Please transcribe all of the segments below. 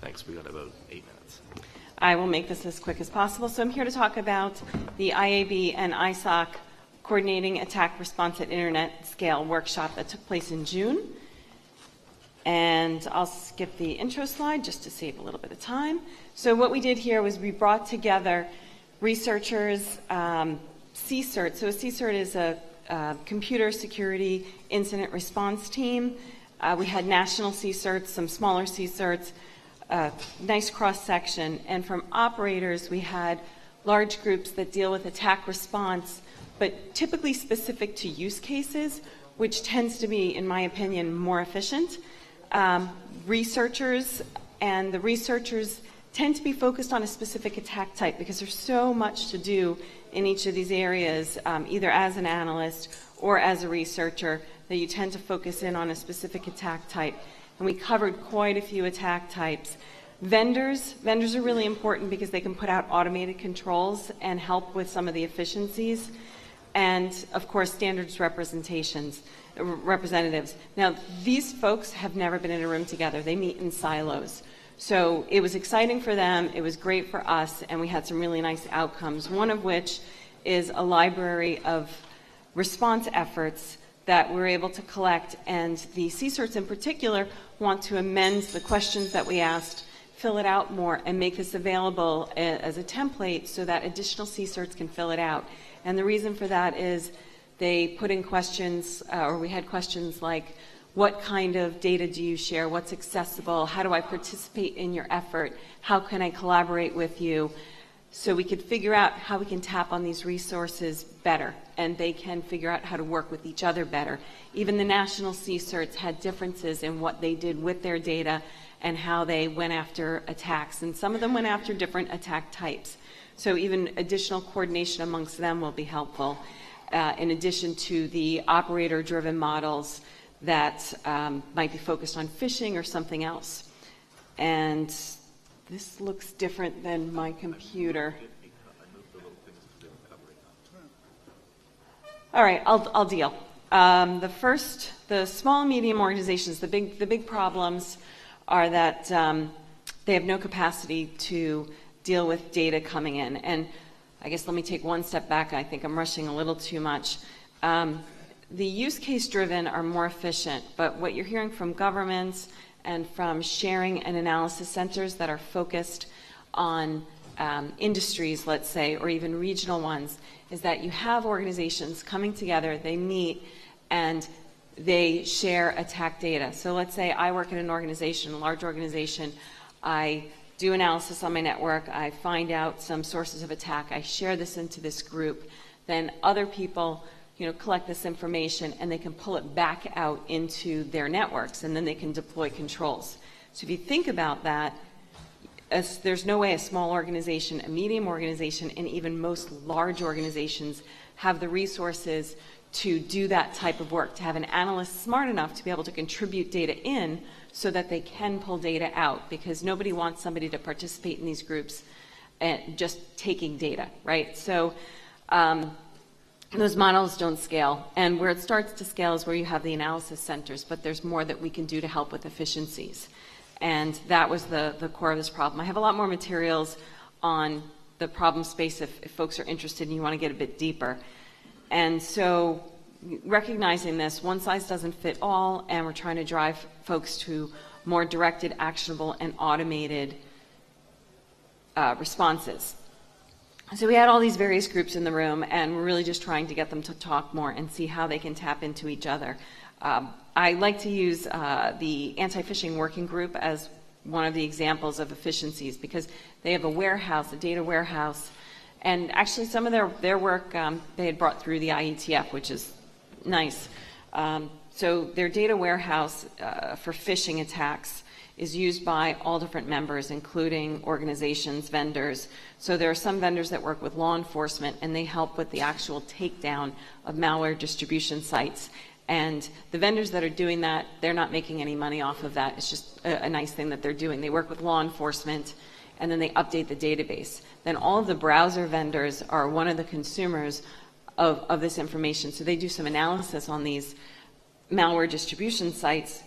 Thanks. We got about 8 minutes. I will make this as quick as possible. So I'm here to talk about the IAB and ISOC Coordinating Attack Response at Internet Scale workshop that took place in June. And I'll skip the intro slide just to save a little bit of time. So what we did here was we brought together researchers, CCERT. So a CCERT is a computer security incident response team. We had national CCERTs, some smaller CCERTs, nice cross-section. And from operators, we had large groups that deal with attack response, but typically specific to use cases, which tends to be, in my opinion, more efficient. Researchers, and the researchers tend to be focused on a specific attack type because there's so much to do in each of these areas, either as an analyst or as a researcher, that you tend to focus in on a specific attack type. And we covered quite a few attack types. Vendors are really important because they can put out automated controls and help with some of the efficiencies. And of course, standards representatives. Now, these folks have never been in a room together. They meet in silos. So it was exciting for them, it was great for us, and we had some really nice outcomes, one of which is a library of response efforts that we're able to collect, and the CCERTs in particular want to amend the questions that we asked, fill it out more, and make this available as a template so that additional CCERTs can fill it out. And the reason for that is they put in questions, or we had questions like, what kind of data do you share? What's accessible? How do I participate in your effort? How can I collaborate with you? So we could figure out how we can tap on these resources better, and they can figure out how to work with each other better. Even the national CCERTs had differences in what they did with their data and how they went after attacks, and some of them went after different attack types. So even additional coordination amongst them will be helpful, in addition to the operator-driven models that might be focused on phishing or something else. And this looks different than my computer. All right, I'll deal. The small and medium organizations, the big problems are that they have no capacity to deal with data coming in. And I guess let me take one step back. I think I'm rushing a little too much. The use case driven are more efficient, but what you're hearing from governments and from sharing and analysis centers that are focused on industries, let's say, or even regional ones, is that you have organizations coming together, they meet, and they share attack data. So let's say I work in an organization, a large organization, I do analysis on my network, I find out some sources of attack, I share this into this group, then other people collect this information and they can pull it back out into their networks, and then they can deploy controls. So if you think about that, there's no way a small organization, a medium organization, and even most large organizations have the resources to do that type of work, to have an analyst smart enough to be able to contribute data in so that they can pull data out, because nobody wants somebody to participate in these groups and just taking data, right? So those models don't scale, and where it starts to scale is where you have the analysis centers, but there's more that we can do to help with efficiencies. And that was the core of this problem. I have a lot more materials on the problem space if folks are interested and you want to get a bit deeper. And so recognizing this, one size doesn't fit all, and we're trying to drive folks to more directed, actionable, and automated responses. So we had all these various groups in the room, and we're really just trying to get them to talk more and see how they can tap into each other. I like to use the anti-phishing working group as one of the examples of efficiencies, because they have a warehouse, a data warehouse, and actually some of their work they had brought through the IETF, which is nice. So their data warehouse for phishing attacks is used by all different members, including organizations, vendors. So there are some vendors that work with law enforcement, and they help with the actual takedown of malware distribution sites. And the vendors that are doing that, they're not making any money off of that. It's just a nice thing that they're doing. They work with law enforcement, and then they update the database. Then all of the browser vendors are one of the consumers of this information. So they do some analysis on these malware distribution sites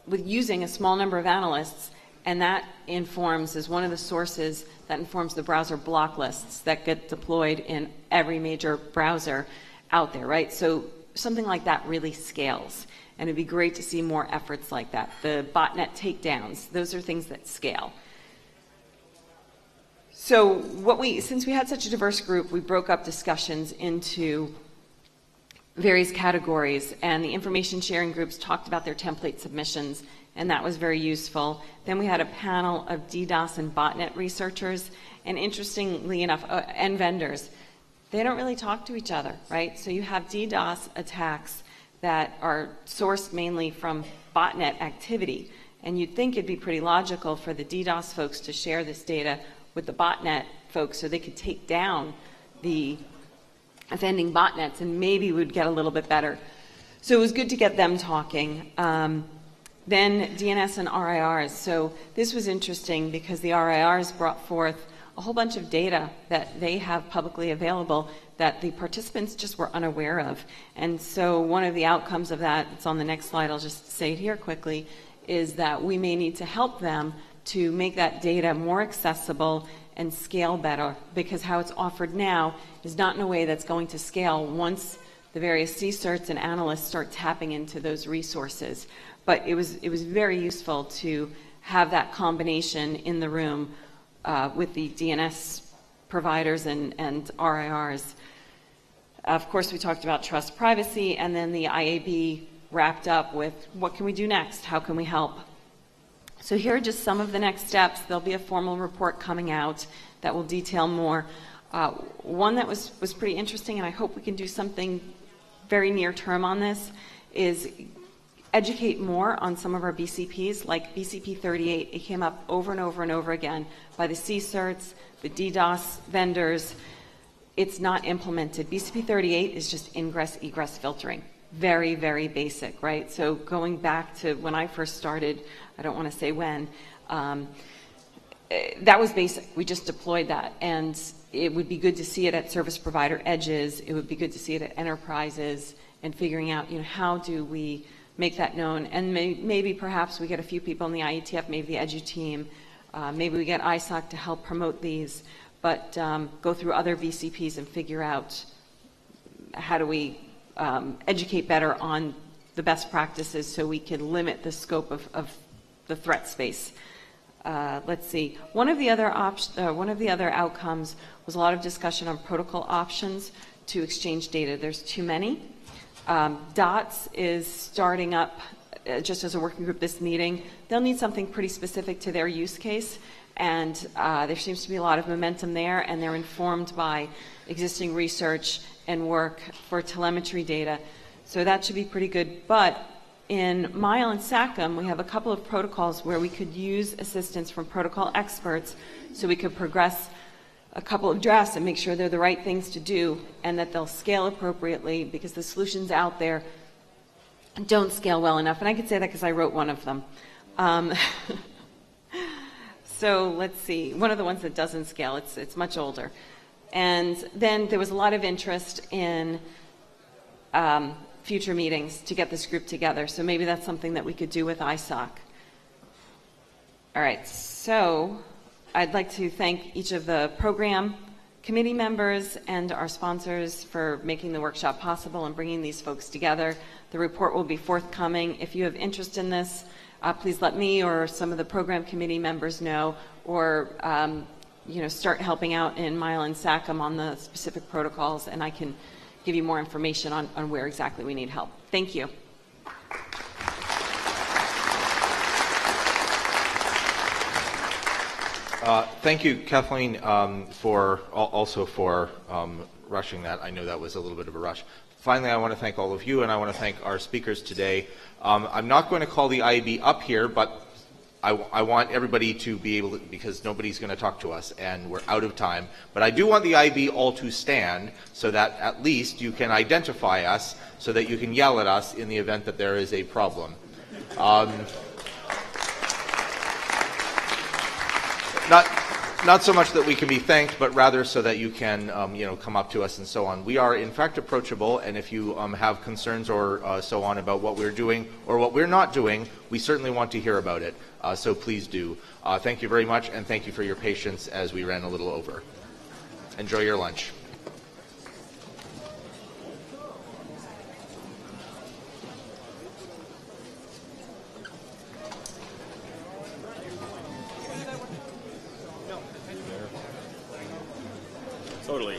with using a small number of analysts, And that is one of the sources that informs the browser block lists that get deployed in every major browser out there, right? So something like that really scales. And it'd be great to see more efforts like that. The botnet takedowns, those are things that scale. So since we had such a diverse group, we broke up discussions into various categories, and the information sharing groups talked about their template submissions, and that was very useful. Then we had a panel of DDoS and botnet researchers, and interestingly enough, and vendors. They don't really talk to each other, right? So you have DDoS attacks that are sourced mainly from botnet activity, and you'd think it'd be pretty logical for the DDoS folks to share this data with the botnet folks so they could take down the offending botnets, and maybe we'd get a little bit better. So it was good to get them talking. Then DNS and RIRs. So this was interesting because the RIRs brought forth a whole bunch of data that they have publicly available that the participants just were unaware of. And so one of the outcomes of that, it's on the next slide, I'll just say it here quickly, is that we may need to help them to make that data more accessible and scale better, because how it's offered now is not in a way that's going to scale once the various CSERTs and analysts start tapping into those resources. But it was very useful to have that combination in the room with the DNS providers and RIRs. Of course, we talked about trust privacy, and then the IAB wrapped up with what can we do next? How can we help? So here are just some of the next steps. There'll be a formal report coming out that will detail more. One that was pretty interesting, and I hope we can do something very near term on this, is educate more on some of our BCPs, like BCP 38. It came up over and over and over again by the CSERTs, the DDoS vendors. It's not implemented. BCP 38 is just ingress-egress filtering. Very, very basic, right? So going back to when I first started, I don't want to say when, that was basic. We just deployed that. And it would be good to see it at service provider edges. It would be good to see it at enterprises, and figuring out, how do we make that known? And maybe perhaps we get a few people in the IETF, maybe the edu team, maybe we get ISOC to help promote these, but go through other VCPs and figure out how do we educate better on the best practices so we can limit the scope of the threat space. Let's see. One of the other outcomes was a lot of discussion on protocol options to exchange data. There's too many. DOTS is starting up just as a working group this meeting. They'll need something pretty specific to their use case, and there seems to be a lot of momentum there, and they're informed by existing research and work for telemetry data. So that should be pretty good. But in MILE and SACM, we have a couple of protocols where we could use assistance from protocol experts so we could progress a couple of drafts and make sure they're the right things to do and that they'll scale appropriately, because the solutions out there don't scale well enough. And I could say that because I wrote one of them. So let's see. One of the ones that doesn't scale, it's much older. And then there was a lot of interest in future meetings to get this group together. So maybe that's something that we could do with ISOC. All right, so I'd like to thank each of the program committee members and our sponsors for making the workshop possible and bringing these folks together. The report will be forthcoming. If you have interest in this, please let me or some of the program committee members know, or start helping out in MILE and SACM on the specific protocols, and I can give you more information on where exactly we need help. Thank you. Thank you, Kathleen, for rushing that. I know that was a little bit of a rush. Finally, I want to thank all of you, and I want to thank our speakers today. I'm not going to call the IAB up here, but I want everybody to be able to, because nobody's going to talk to us, and we're out of time. But I do want the IAB all to stand so that at least you can identify us, so that you can yell at us in the event that there is a problem. not so much that we can be thanked, but rather so that you can, come up to us and so on. We are, in fact, approachable, and if you have concerns or so on about what we're doing or what we're not doing, we certainly want to hear about it. So please do. Thank you very much, and thank you for your patience as we ran a little over. Enjoy your lunch. Totally.